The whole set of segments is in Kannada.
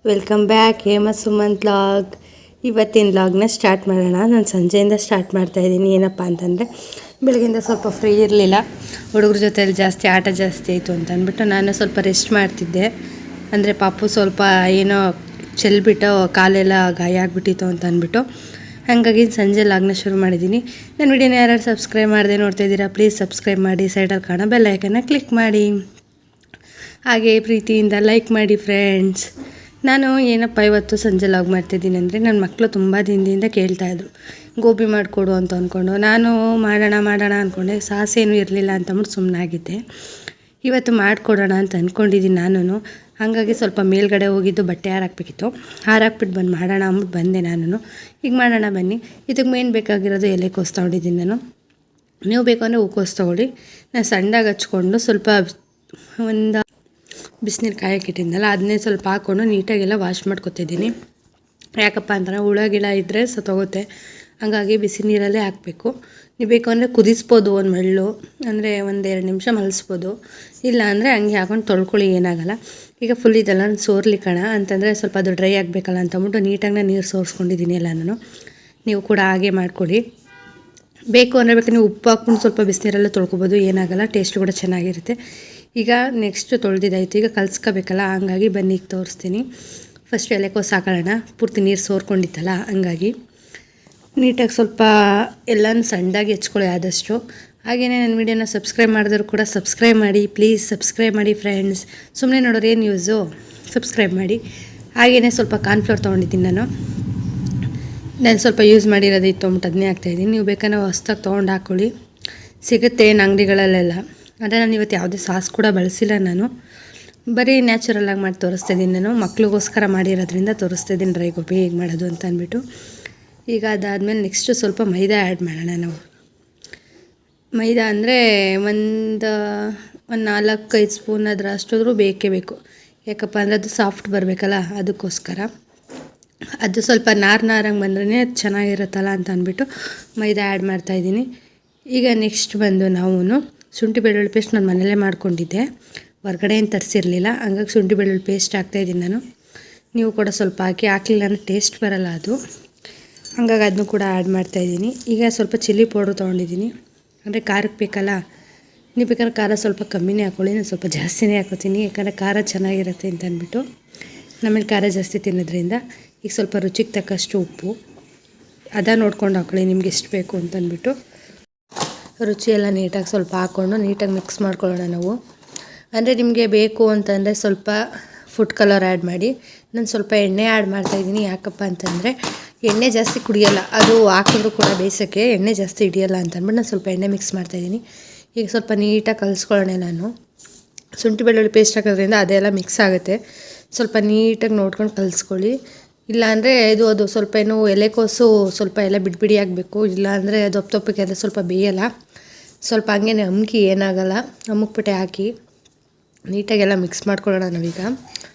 ವೆಲ್ಕಮ್ ಬ್ಯಾಕ್ ಹೇಮ ಸುಮಂತ್ ಲಾಗ್. ಇವತ್ತಿನ ಲಾಗ್ನ ಸ್ಟಾರ್ಟ್ ಮಾಡೋಣ. ನಾನು ಸಂಜೆಯಿಂದ ಸ್ಟಾರ್ಟ್ ಮಾಡ್ತಾಯಿದ್ದೀನಿ. ಏನಪ್ಪ ಅಂತಂದರೆ ಬೆಳಗ್ಗೆಯಿಂದ ಸ್ವಲ್ಪ ಫ್ರೀ ಇರಲಿಲ್ಲ, ಹುಡುಗ್ರ ಜೊತೆಯಲ್ಲಿ ಜಾಸ್ತಿ ಆಟ ಜಾಸ್ತಿ ಆಯಿತು ಅಂತ ಅಂದ್ಬಿಟ್ಟು ನಾನು ಸ್ವಲ್ಪ ರೆಸ್ಟ್ ಮಾಡ್ತಿದ್ದೆ. ಅಂದರೆ ಪಾಪು ಸ್ವಲ್ಪ ಏನೋ ಚೆಲ್ಬಿಟ್ಟು ಕಾಲೆಲ್ಲ ಗಾಯ ಆಗಿಬಿಟ್ಟಿತ್ತು ಅಂತ ಅಂದ್ಬಿಟ್ಟು, ಹಾಗಾಗಿ ಸಂಜೆ ಲಾಗ್ನ ಶುರು ಮಾಡಿದ್ದೀನಿ. ನನ್ನ ವಿಡಿಯೋನ ಯಾರು ಸಬ್ಸ್ಕ್ರೈಬ್ ಮಾಡದೆ ನೋಡ್ತಾ ಇದ್ದೀರಾ, ಪ್ಲೀಸ್ ಸಬ್ಸ್ಕ್ರೈಬ್ ಮಾಡಿ, ಸೈಡಲ್ಲಿ ಕಾಣೋ ಬೆಲ್ ಐಕನ್ನ ಕ್ಲಿಕ್ ಮಾಡಿ, ಹಾಗೆ ಪ್ರೀತಿಯಿಂದ ಲೈಕ್ ಮಾಡಿ ಫ್ರೆಂಡ್ಸ್. ನಾನು ಏನಪ್ಪ ಇವತ್ತು ಸಂಜೆ ಲಾಗ್ ಮಾಡ್ತಿದ್ದೀನಿ ಅಂದರೆ, ನನ್ನ ಮಕ್ಕಳು ತುಂಬ ದಿನದಿಂದ ಕೇಳ್ತಾಯಿದ್ರು ಗೋಬಿ ಮಾಡಿಕೊಡು ಅಂತ ಅಂದ್ಕೊಂಡು. ನಾನು ಮಾಡೋಣ ಅಂದ್ಕೊಂಡೆ, ಸಾಸೇನೂ ಇರಲಿಲ್ಲ ಅಂತಂದ್ಬಿಟ್ಟು ಸುಮ್ಮನಾಗಿದ್ದೆ. ಇವತ್ತು ಮಾಡಿಕೊಡೋಣ ಅಂತ ಅಂದ್ಕೊಂಡಿದ್ದೀನಿ ನಾನು. ಹಾಗಾಗಿ ಸ್ವಲ್ಪ ಮೇಲ್ಗಡೆ ಹೋಗಿದ್ದು ಬಟ್ಟೆ ಹಾರಾಕ್ಬೇಕಿತ್ತು, ಹಾರಾಕ್ಬಿಟ್ಟು ಬಂದು ಮಾಡೋಣ ಅಂದ್ಬಿಟ್ಟು ಬಂದೆ ನಾನು. ಈಗ ಮಾಡೋಣ ಬನ್ನಿ. ಇದಕ್ಕೆ ಮೇನ್ ಬೇಕಾಗಿರೋದು ಎಲೆಕೋಸು ತೊಗೊಂಡಿದ್ದೀನಿ ನಾನು. ನೀವು ಬೇಕು ಅಂದರೆ ಹೂಕೋಸು ತೊಗೊಳ್ಳಿ. ನಾನು ಸಣ್ಣದಾಗಿ ಹಚ್ಕೊಂಡು ಸ್ವಲ್ಪ ಒಂದು ಬಿಸಿನೀರು ಕಾಯಕ್ಕಿಟ್ಟಿದ್ನಲ್ಲ ಅದನ್ನೇ ಸ್ವಲ್ಪ ಹಾಕ್ಕೊಂಡು ನೀಟಾಗೆಲ್ಲ ವಾಶ್ ಮಾಡ್ಕೊತಿದ್ದೀನಿ. ಯಾಕಪ್ಪ ಅಂತಂದರೆ ಹುಳ ಗಿಳ ಇದ್ದರೆ ಸತ್ತೋಗುತ್ತೆ, ಹಾಗಾಗಿ ಬಿಸಿ ನೀರಲ್ಲೇ ಹಾಕಬೇಕು. ನೀವು ಬೇಕು ಅಂದರೆ ಕುದಿಸ್ಬೋದು, ಒಂದು ಮಳ್ಳು ಅಂದರೆ 1-2 ನಿಮಿಷ ಮಲಸ್ಬೋದು, ಇಲ್ಲ ಅಂದರೆ ಹಂಗೆ ಹಾಕೊಂಡು ತೊಳ್ಕೊಳ್ಳಿ, ಏನಾಗಲ್ಲ. ಈಗ ಫುಲ್ ಇದೆಲ್ಲ ಸೋರ್ಲಿಕ್ಕಣ ಅಂತಂದರೆ ಸ್ವಲ್ಪ ಅದು ಡ್ರೈ ಆಗಬೇಕಲ್ಲ ಅಂತಂದ್ಬಿಟ್ಟು ನೀಟಾಗಿ ನೀರು ಸೋರಿಸ್ಕೊಂಡಿದ್ದೀನಿ ಎಲ್ಲ ನಾನು. ನೀವು ಕೂಡ ಹಾಗೆ ಮಾಡ್ಕೊಳ್ಳಿ. ಬೇಕು ಅಂದರೆ ಬೇಕು ನೀವು ಉಪ್ಪು ಹಾಕ್ಕೊಂಡು ಸ್ವಲ್ಪ ಬಿಸಿನೀರಲ್ಲೇ ತೊಳ್ಕೊಬೋದು, ಏನಾಗಲ್ಲ, ಟೇಸ್ಟ್ ಕೂಡ ಚೆನ್ನಾಗಿರುತ್ತೆ. ಈಗ ನೆಕ್ಸ್ಟ್ ತೊಳೆದಿದ್ದಾಯಿತು, ಈಗ ಕಲ್ಸ್ಕೋಬೇಕಲ್ಲ, ಹಂಗಾಗಿ ಬನ್ನಿ ಈಗ ತೋರಿಸ್ತೀನಿ. ಫಸ್ಟ್ ಎಲೆಕೋಸು ಹಾಕೊಳ್ಳೋಣ. ಪೂರ್ತಿ ನೀರು ಸೋರ್ಕೊಂಡಿತ್ತಲ್ಲ, ಹಂಗಾಗಿ ನೀಟಾಗಿ ಸ್ವಲ್ಪ ಎಲ್ಲನೂ ಸಣ್ಣದಾಗಿ ಹೆಚ್ಕೊಳ್ಳಿ ಆದಷ್ಟು. ಹಾಗೆಯೇ ನನ್ನ ವೀಡಿಯೋನ ಸಬ್ಸ್ಕ್ರೈಬ್ ಮಾಡಿದ್ರು ಕೂಡ ಸಬ್ಸ್ಕ್ರೈಬ್ ಮಾಡಿ, ಪ್ಲೀಸ್ ಸಬ್ಸ್ಕ್ರೈಬ್ ಮಾಡಿ ಫ್ರೆಂಡ್ಸ್. ಸುಮ್ಮನೆ ನೋಡೋರು ಏನು ಯೂಸು, ಸಬ್ಸ್ಕ್ರೈಬ್ ಮಾಡಿ. ಹಾಗೆಯೇ ಸ್ವಲ್ಪ ಕಾರ್ನ್ಫ್ಲೋರ್ ತೊಗೊಂಡಿದ್ದೀನಿ ನಾನು ಸ್ವಲ್ಪ ಯೂಸ್ ಮಾಡಿರೋದಿತ್ತು ಅಂದ್ಬಿಟ್ಟು ಅದನ್ನೇ ಹಾಕ್ತಾಯಿದ್ದೀನಿ. ನೀವು ಬೇಕಾದ್ರೆ ಹೊಸ್ದಾಗಿ ತೊಗೊಂಡು ಹಾಕ್ಕೊಳ್ಳಿ, ಸಿಗುತ್ತೆ ಏನು ಅಂಗಡಿಗಳಲ್ಲೆಲ್ಲ. ಆದರೆ ನಾನು ಇವತ್ತು ಯಾವುದೇ ಸಾಸ್ ಕೂಡ ಬಳಸಿಲ್ಲ, ನಾನು ಬರೀ ನ್ಯಾಚುರಲಾಗಿ ಮಾಡಿ ತೋರಿಸ್ತಾಯಿದ್ದೀನಿ. ನಾನು ಮಕ್ಳಿಗೋಸ್ಕರ ಮಾಡಿರೋದ್ರಿಂದ ತೋರಿಸ್ತಾಯಿದ್ದೀನಿ ಡ್ರೈ ಗೋಬಿ ಹೇಗೆ ಮಾಡೋದು ಅಂತ ಅಂದ್ಬಿಟ್ಟು. ಈಗ ಅದಾದಮೇಲೆ ನೆಕ್ಸ್ಟು ಸ್ವಲ್ಪ ಮೈದಾ ಆ್ಯಡ್ ಮಾಡೋಣ ನಾವು. ಮೈದಾ ಅಂದರೆ ಒಂದು 4-5 ಸ್ಪೂನ್ ಅದರ ಅಷ್ಟಾದರೂ ಬೇಕೇ ಬೇಕು. ಯಾಕಪ್ಪ ಅಂದರೆ ಅದು ಸಾಫ್ಟ್ ಬರಬೇಕಲ್ಲ, ಅದಕ್ಕೋಸ್ಕರ. ಅದು ಸ್ವಲ್ಪ ನಾರಂಗೆ ಬಂದ್ರೇ ಚೆನ್ನಾಗಿರುತ್ತಲ್ಲ ಅಂತ ಅಂದ್ಬಿಟ್ಟು ಮೈದಾ ಆ್ಯಡ್ ಮಾಡ್ತಾಯಿದ್ದೀನಿ. ಈಗ ನೆಕ್ಸ್ಟ್ ಬಂದು ನಾವು ಶುಂಠಿ ಬೆಳ್ಳುಳ್ಳಿ ಪೇಸ್ಟ್ ನಾನು ಮನೆಯಲ್ಲೇ ಮಾಡ್ಕೊಂಡಿದ್ದೆ, ಹೊರಗಡೆ ಏನು ತರಿಸಿರಲಿಲ್ಲ, ಹಂಗಾಗಿ ಶುಂಠಿ ಬೆಳ್ಳುಳ್ಳಿ ಪೇಸ್ಟ್ ಹಾಕ್ತಾಯಿದ್ದೀನಿ ನಾನು. ನೀವು ಕೂಡ ಸ್ವಲ್ಪ ಹಾಕಲಿಲ್ಲ ಅಂದರೆ ಟೇಸ್ಟ್ ಬರೋಲ್ಲ ಅದು, ಹಂಗಾಗಿ ಅದನ್ನು ಕೂಡ ಆ್ಯಡ್ ಮಾಡ್ತಾಯಿದ್ದೀನಿ. ಈಗ ಸ್ವಲ್ಪ ಚಿಲ್ಲಿ ಪೌಡ್ರ್ ತೊಗೊಂಡಿದ್ದೀನಿ, ಅಂದರೆ ಖಾರಕ್ಕೆ ಬೇಕಲ್ಲ. ನೀವು ಬೇಕಾದ್ರೆ ಖಾರ ಸ್ವಲ್ಪ ಕಮ್ಮಿನೇ ಹಾಕ್ಕೊಳ್ಳಿ, ನಾನು ಸ್ವಲ್ಪ ಜಾಸ್ತಿನೇ ಹಾಕೋತೀನಿ, ಯಾಕಂದರೆ ಖಾರ ಚೆನ್ನಾಗಿರುತ್ತೆ ಅಂತ ಅಂದ್ಬಿಟ್ಟು. ನಮ್ಮಲ್ಲಿ ಖಾರ ಜಾಸ್ತಿ ತಿನ್ನೋದ್ರಿಂದ ಈಗ ಸ್ವಲ್ಪ ರುಚಿಗೆ ತಕ್ಕಷ್ಟು ಉಪ್ಪು ನೋಡ್ಕೊಂಡು ಹಾಕ್ಕೊಳ್ಳಿ, ನಿಮ್ಗೆ ಎಷ್ಟು ಬೇಕು ಅಂತಂದ್ಬಿಟ್ಟು. ರುಚಿ ಎಲ್ಲ ನೀಟಾಗಿ ಸ್ವಲ್ಪ ಹಾಕ್ಕೊಂಡು ನೀಟಾಗಿ ಮಿಕ್ಸ್ ಮಾಡ್ಕೊಳ್ಳೋಣ ನಾವು. ಅಂದರೆ ನಿಮಗೆ ಬೇಕು ಅಂತಂದರೆ ಸ್ವಲ್ಪ ಫುಡ್ ಕಲರ್ ಆ್ಯಡ್ ಮಾಡಿ. ನಾನು ಸ್ವಲ್ಪ ಎಣ್ಣೆ ಆ್ಯಡ್ ಮಾಡ್ತಾಯಿದ್ದೀನಿ. ಯಾಕಪ್ಪ ಅಂತಂದರೆ ಎಣ್ಣೆ ಜಾಸ್ತಿ ಕುಡಿಯೋಲ್ಲ, ಅದು ಹಾಕಿದ್ರು ಕೂಡ ಬೇಯಿಸೋಕ್ಕೆ ಎಣ್ಣೆ ಜಾಸ್ತಿ ಹಿಡಿಯೋಲ್ಲ ಅಂತ ಅಂದ್ಬಿಟ್ಟು ನಾನು ಸ್ವಲ್ಪ ಎಣ್ಣೆ ಮಿಕ್ಸ್ ಮಾಡ್ತಾಯಿದ್ದೀನಿ. ಈಗ ಸ್ವಲ್ಪ ನೀಟಾಗಿ ಕಲಿಸ್ಕೊಳ್ಳೋಣ ನಾನು. ಶುಂಠಿ ಬೆಳ್ಳುಳ್ಳಿ ಪೇಸ್ಟ್ ಹಾಕೋದ್ರಿಂದ ಅದೆಲ್ಲ ಮಿಕ್ಸ್ ಆಗುತ್ತೆ, ಸ್ವಲ್ಪ ನೀಟಾಗಿ ನೋಡ್ಕೊಂಡು ಕಲಿಸ್ಕೊಳ್ಳಿ. ಇಲ್ಲಾಂದರೆ ಅದು ಸ್ವಲ್ಪ ಏನು ಎಲೆಕೋಸು ಸ್ವಲ್ಪ ಎಲ್ಲ ಬಿಡಿ ಆಗಬೇಕು, ಇಲ್ಲಾಂದರೆ ಅದು ದಪ್ಪಕ್ಕೆ ಅದು ಸ್ವಲ್ಪ ಬೇಯಲ್ಲ. ಸ್ವಲ್ಪ ಹಂಗೇ ಅಮ್ಕಿ, ಏನಾಗಲ್ಲ, ಅಮ್ಮಕ್ಬಿಟ್ಟೆ ಹಾಕಿ ನೀಟಾಗೆಲ್ಲ ಮಿಕ್ಸ್ ಮಾಡ್ಕೊಳ್ಳೋಣ ನಾವೀಗ.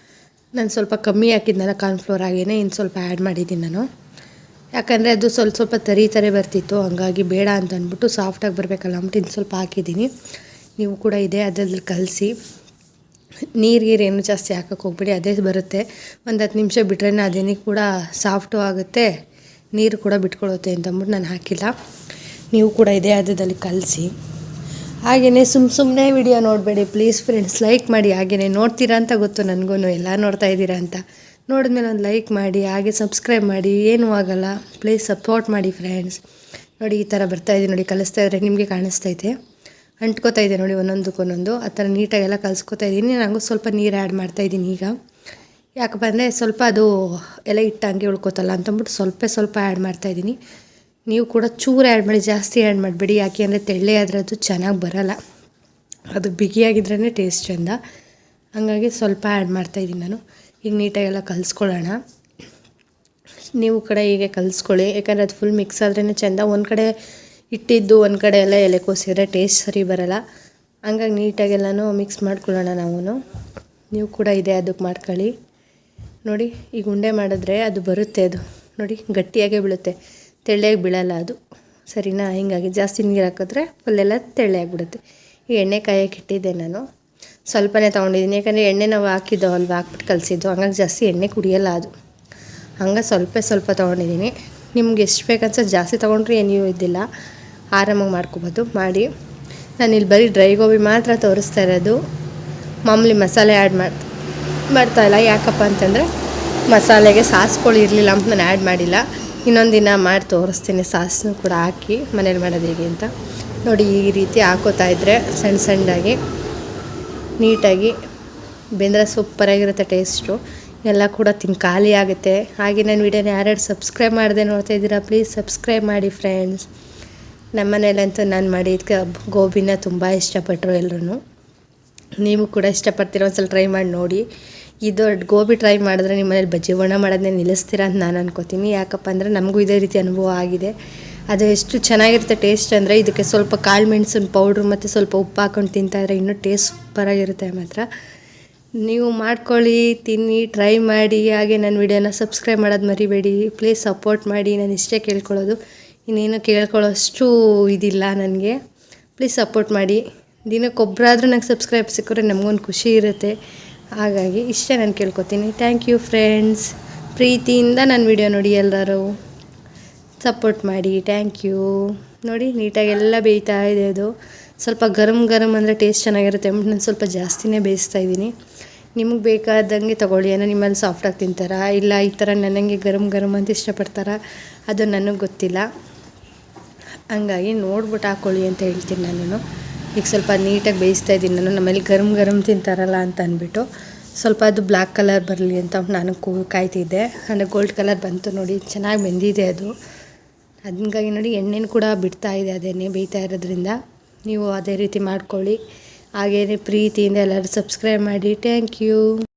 ನಾನು ಸ್ವಲ್ಪ ಕಮ್ಮಿ ಹಾಕಿದ್ನಲ್ಲ ಕಾರ್ನ್ಫ್ಲೋರ್, ಹಾಗೇ ಇನ್ನು ಸ್ವಲ್ಪ ಆ್ಯಡ್ ಮಾಡಿದ್ದೀನಿ ನಾನು. ಯಾಕಂದರೆ ಅದು ಸ್ವಲ್ಪ ತರಿ ಬರ್ತಿತ್ತು, ಹಂಗಾಗಿ ಬೇಡ ಅಂತ ಅಂದ್ಬಿಟ್ಟು ಸಾಫ್ಟಾಗಿ ಬರಬೇಕಲ್ಲ ಅಂದ್ಬಿಟ್ಟು ಇನ್ನು ಸ್ವಲ್ಪ ಹಾಕಿದ್ದೀನಿ. ನೀವು ಕೂಡ ಇದೆ ಅದ್ರಲ್ಲಿ ಕಲಸಿ. ನೀರು ಏನು ಜಾಸ್ತಿ ಹಾಕೋಕ್ಕೆ ಹೋಗ್ಬೇಡಿ, ಅದೇ ಬರುತ್ತೆ. ಒಂದು 10 ನಿಮಿಷ ಬಿಟ್ರೆ ಅದೇನೇ ಕೂಡ ಸಾಫ್ಟು ಆಗುತ್ತೆ, ನೀರು ಕೂಡ ಬಿಟ್ಕೊಳ್ಳುತ್ತೆ ಅಂತಂದ್ಬಿಟ್ಟು ನಾನು ಹಾಕಿಲ್ಲ. ನೀವು ಕೂಡ ಇದೇ ಅದರಲ್ಲಿ ಕಲಸಿ. ಹಾಗೆಯೇ ಸುಮ್ಮನೆ ವಿಡಿಯೋ ನೋಡಬೇಡಿ ಪ್ಲೀಸ್ ಫ್ರೆಂಡ್ಸ್, ಲೈಕ್ ಮಾಡಿ. ಹಾಗೆಯೇ ನೋಡ್ತೀರಾ ಅಂತ ಗೊತ್ತು ನನಗೂ, ಎಲ್ಲ ನೋಡ್ತಾ ಇದ್ದೀರಾ ಅಂತ. ನೋಡಿದ್ಮೇಲೆ ಒಂದು ಲೈಕ್ ಮಾಡಿ, ಹಾಗೆ ಸಬ್ಸ್ಕ್ರೈಬ್ ಮಾಡಿ, ಏನೂ ಆಗೋಲ್ಲ, ಪ್ಲೀಸ್ ಸಪೋರ್ಟ್ ಮಾಡಿ ಫ್ರೆಂಡ್ಸ್. ನೋಡಿ ಈ ಥರ ಬರ್ತಾಯಿದೆ ನೋಡಿ, ಕಲಿಸ್ತಾ ಇದ್ರೆ ನಿಮಗೆ ಕಾಣಿಸ್ತೈತೆ, ಅಂಟ್ಕೋತಾ ಇದೆ ನೋಡಿ ಒಂದೊಂದಕ್ಕೊಂದೊಂದು. ಆ ಥರ ನೀಟಾಗೆಲ್ಲ ಕಲಿಸ್ಕೊತಾ ಇದ್ದೀನಿ. ನನಗೂ ಸ್ವಲ್ಪ ನೀರು ಆ್ಯಡ್ ಮಾಡ್ತಾಯಿದ್ದೀನಿ ಈಗ. ಯಾಕಪ್ಪ ಅಂದರೆ ಸ್ವಲ್ಪ ಅದು ಎಲ್ಲ ಹಿಟ್ಟು ಹಂಗೆ ಉಳ್ಕೋತಲ್ಲ ಅಂತಂದ್ಬಿಟ್ಟು ಸ್ವಲ್ಪ ಆ್ಯಡ್ ಮಾಡ್ತಾಯಿದ್ದೀನಿ. ನೀವು ಕೂಡ ಚೂರು ಆ್ಯಡ್ ಮಾಡಿ, ಜಾಸ್ತಿ ಆ್ಯಡ್ ಮಾಡಬೇಡಿ. ಯಾಕೆ ಅಂದರೆ ತೆಳ್ಳೆ ಆದರೆ ಅದು ಚೆನ್ನಾಗಿ ಬರೋಲ್ಲ, ಅದು ಬಿಗಿಯಾಗಿದ್ರೇ ಟೇಸ್ಟ್ ಚೆಂದ. ಹಾಗಾಗಿ ಸ್ವಲ್ಪ ಆ್ಯಡ್ ಮಾಡ್ತಾಯಿದ್ದೀನಿ ನಾನು. ಈಗ ನೀಟಾಗೆಲ್ಲ ಕಲಿಸ್ಕೊಳ್ಳೋಣ. ನೀವು ಕೂಡ ಹೀಗೆ ಕಲಿಸ್ಕೊಳ್ಳಿ, ಯಾಕಂದರೆ ಅದು ಫುಲ್ ಮಿಕ್ಸ್ ಆದ್ರೇ ಚೆಂದ. ಒಂದು ಕಡೆ ಇಟ್ಟಿದ್ದು ಒಂದು ಕಡೆ ಎಲ್ಲ ಎಲೆಕೋಸಿದ್ರೆ ಟೇಸ್ಟ್ ಸರಿ ಬರೋಲ್ಲ, ಹಂಗಾಗಿ ನೀಟಾಗೆಲ್ಲನೂ ಮಿಕ್ಸ್ ಮಾಡ್ಕೊಳ್ಳೋಣ ನಾವು. ನೀವು ಕೂಡ ಇದೆ ಅದಕ್ಕೆ ಮಾಡ್ಕೊಳ್ಳಿ. ನೋಡಿ ಈಗ ಉಂಡೆ ಮಾಡಿದ್ರೆ ಅದು ಬರುತ್ತೆ, ಅದು ನೋಡಿ ಗಟ್ಟಿಯಾಗೇ ಬೀಳುತ್ತೆ, ತೆಳ್ಳಗೆ ಬೀಳಲ್ಲ ಅದು, ಸರಿನಾ? ಹೀಗಾಗಿ ಜಾಸ್ತಿ ನೀರು ಹಾಕಿದ್ರೆ ಫುಲ್ಲೆಲ್ಲ ತೆಳ್ಳಗೆ ಆಗಿಬಿಡುತ್ತೆ. ಈ ಎಣ್ಣೆ ಕಾಯಕ್ಕೆ ಇಟ್ಟಿದ್ದೆ ನಾನು. ಸ್ವಲ್ಪನೇ ತೊಗೊಂಡಿದ್ದೀನಿ, ಯಾಕಂದರೆ ಎಣ್ಣೆ ನಾವು ಹಾಕಿದ್ದೋ ಅಲ್ವಾ, ಹಾಕ್ಬಿಟ್ಟು ಕಲಿಸಿದ್ದು, ಹಂಗಾಗಿ ಜಾಸ್ತಿ ಎಣ್ಣೆ ಕುಡಿಯೋಲ್ಲ ಅದು. ಹಂಗೆ ಸ್ವಲ್ಪ ತೊಗೊಂಡಿದ್ದೀನಿ. ನಿಮ್ಗೆ ಎಷ್ಟು ಬೇಕನ್ಸ ಜಾಸ್ತಿ ತೊಗೊಂಡ್ರೆ ಏನೂ ಇದ್ದಿಲ್ಲ, ಆರಾಮಾಗಿ ಮಾಡ್ಕೊಬೋದು. ಮಾಡಿ ನಾನಿಲ್ಲಿ ಬರೀ ಡ್ರೈ ಗೋಬಿ ಮಾತ್ರ ತೋರಿಸ್ತಾ ಇರೋದು, ಮಾಮೂಲಿ ಮಸಾಲೆ ಆ್ಯಡ್ ಮಾಡ್ತಾಯಿಲ್ಲ. ಯಾಕಪ್ಪ ಅಂತಂದರೆ ಮಸಾಲೆಗೆ ಸಾಸ್ಗಳು ಇರಲಿಲ್ಲ ಅಂತ ನಾನು ಆ್ಯಡ್ ಮಾಡಿಲ್ಲ. ಇನ್ನೊಂದು ದಿನ ಮಾಡಿ ತೋರಿಸ್ತೀನಿ ಸಾಸನ್ನು ಕೂಡ ಹಾಕಿ ಮನೇಲಿ ಮಾಡೋದು ಹೇಗೆ ಅಂತ. ನೋಡಿ, ಈ ರೀತಿ ಹಾಕೋತಾ ಇದ್ದರೆ ಸಣ್ಣದಾಗಿ ನೀಟಾಗಿ ಬೆಂದರೆ ಸೂಪರಾಗಿರುತ್ತೆ ಟೇಸ್ಟು. ಎಲ್ಲ ಕೂಡ ಖಾಲಿ ಆಗುತ್ತೆ. ಹಾಗೆ ನನ್ನ ವಿಡಿಯೋನ ಯಾರ್ಯಾರು ಸಬ್ಸ್ಕ್ರೈಬ್ ಮಾಡದೆ ನೋಡ್ತಾ ಇದ್ದೀರಾ, ಪ್ಲೀಸ್ ಸಬ್ಸ್ಕ್ರೈಬ್ ಮಾಡಿ ಫ್ರೆಂಡ್ಸ್. ನಮ್ಮ ಮನೇಲಂತೂ ನಾನು ಮಾಡಿದ್ದಕ್ಕೆ ಗೋಬಿನ ತುಂಬ ಇಷ್ಟಪಟ್ಟರು ಎಲ್ಲರೂ. ನೀವು ಕೂಡ ಇಷ್ಟಪಡ್ತೀರ, ಒಂದ್ಸಲ ಟ್ರೈ ಮಾಡಿ ನೋಡಿ. ಇದು ಗೋಬಿ ಟ್ರೈ ಮಾಡಿದ್ರೆ ನಿಮ್ಮ ಮನೇಲಿ ಬಜ್ಜಿ ಒಣ ಮಾಡೋದನ್ನೇ ನಿಲ್ಲಿಸ್ತೀರ ಅಂತ ನಾನು ಅನ್ಕೋತೀನಿ. ಯಾಕಪ್ಪ ಅಂದರೆ ನಮಗೂ ಇದೇ ರೀತಿ ಅನುಭವ ಆಗಿದೆ. ಅದು ಎಷ್ಟು ಚೆನ್ನಾಗಿರುತ್ತೆ ಟೇಸ್ಟ್ ಅಂದರೆ, ಇದಕ್ಕೆ ಸ್ವಲ್ಪ ಕಾಳು ಮೆಣಸಿನ ಪೌಡ್ರು ಮತ್ತು ಸ್ವಲ್ಪ ಉಪ್ಪು ಹಾಕ್ಕೊಂಡು ತಿಂತಾಯಿದ್ರೆ ಇನ್ನೂ ಟೇಸ್ಟ್ ಸೂಪರಾಗಿರುತ್ತೆ. ಮಾತ್ರ ನೀವು ಮಾಡ್ಕೊಳ್ಳಿ, ತಿನ್ನಿ, ಟ್ರೈ ಮಾಡಿ. ಹಾಗೆ ನನ್ನ ವಿಡಿಯೋನ ಸಬ್ಸ್ಕ್ರೈಬ್ ಮಾಡೋದು ಮರಿಬೇಡಿ. ಪ್ಲೀಸ್ ಸಪೋರ್ಟ್ ಮಾಡಿ. ನಾನು ಇಷ್ಟೇ ಕೇಳ್ಕೊಳ್ಳೋದು, ಇನ್ನೇನು ಕೇಳ್ಕೊಳ್ಳೋಷ್ಟು ಇದಿಲ್ಲ ನನಗೆ. ಪ್ಲೀಸ್ ಸಪೋರ್ಟ್ ಮಾಡಿ. ದಿನಕ್ಕೊಬ್ಬರಾದ್ರೂ ನಂಗೆ ಸಬ್ಸ್ಕ್ರೈಬ್ ಸಿಕ್ಕರೆ ನಮಗೊಂದು ಖುಷಿ ಇರುತ್ತೆ. ಹಾಗಾಗಿ ಇಷ್ಟೇ ನಾನು ಕೇಳ್ಕೊತೀನಿ. Thank you friends. ಪ್ರೀತಿಯಿಂದ ನನ್ನ ವಿಡಿಯೋ ನೋಡಿ, ಎಲ್ಲರೂ ಸಪೋರ್ಟ್ ಮಾಡಿ. Thank you. ನೋಡಿ, ನೀಟಾಗಿ ಎಲ್ಲ ಬೇಯ್ತಾ ಇದೆ. ಅದು ಸ್ವಲ್ಪ ಗರಂ ಅಂದರೆ ಟೇಸ್ಟ್ ಚೆನ್ನಾಗಿರುತ್ತೆ. ನಾನು ಸ್ವಲ್ಪ ಜಾಸ್ತಿನೇ ಬೇಯಿಸ್ತಾ ಇದ್ದೀನಿ. ನಿಮಗೆ ಬೇಕಾದಂಗೆ ತೊಗೊಳ್ಳಿ. ಏನೋ ನಿಮ್ಮಲ್ಲಿ ಸಾಫ್ಟಾಗಿ ತಿಂತಾರಾ, ಇಲ್ಲ ಈ ಥರ ನನಗೆ ಗರಂ ಅಂತ ಇಷ್ಟಪಡ್ತಾರಾ, ಅದು ನನಗೆ ಗೊತ್ತಿಲ್ಲ. ಹಂಗಾಗಿ ನೋಡ್ಬಿಟ್ಟು ಹಾಕ್ಕೊಳ್ಳಿ ಅಂತ ಹೇಳ್ತೀನಿ ನಾನು. ಈಗ ಸ್ವಲ್ಪ ನೀಟಾಗಿ ಬೇಯಿಸ್ತಾ ಇದ್ದೀನಿ ನಾನು. ನಮ್ಮಲ್ಲಿ ಗರಂ ತಿಂತಾರಲ್ಲ ಅಂತ ಅಂದ್ಬಿಟ್ಟು ಸ್ವಲ್ಪ ಅದು ಬ್ಲ್ಯಾಕ್ ಕಲರ್ ಬರಲಿ ಅಂತ ನಾನು ಕಾಯ್ತಿದ್ದೆ. ಅಂದರೆ ಗೋಲ್ಡ್ ಕಲರ್ ಬಂತು ನೋಡಿ, ಚೆನ್ನಾಗಿ ಬೆಂದಿದೆ ಅದು. ಹಂಗಾಗಿ ನೋಡಿ, ಎಣ್ಣೆನೂ ಕೂಡ ಬಿಡ್ತಾ ಇದೆ, ಅದೇನೆ ಬೇಯ್ತಾ ಇರೋದ್ರಿಂದ. ನೀವು ಅದೇ ರೀತಿ ಮಾಡ್ಕೊಳ್ಳಿ. ಹಾಗೇ ಪ್ರೀತಿಯಿಂದ ಎಲ್ಲರೂ ಸಬ್ಸ್ಕ್ರೈಬ್ ಮಾಡಿ. Thank you.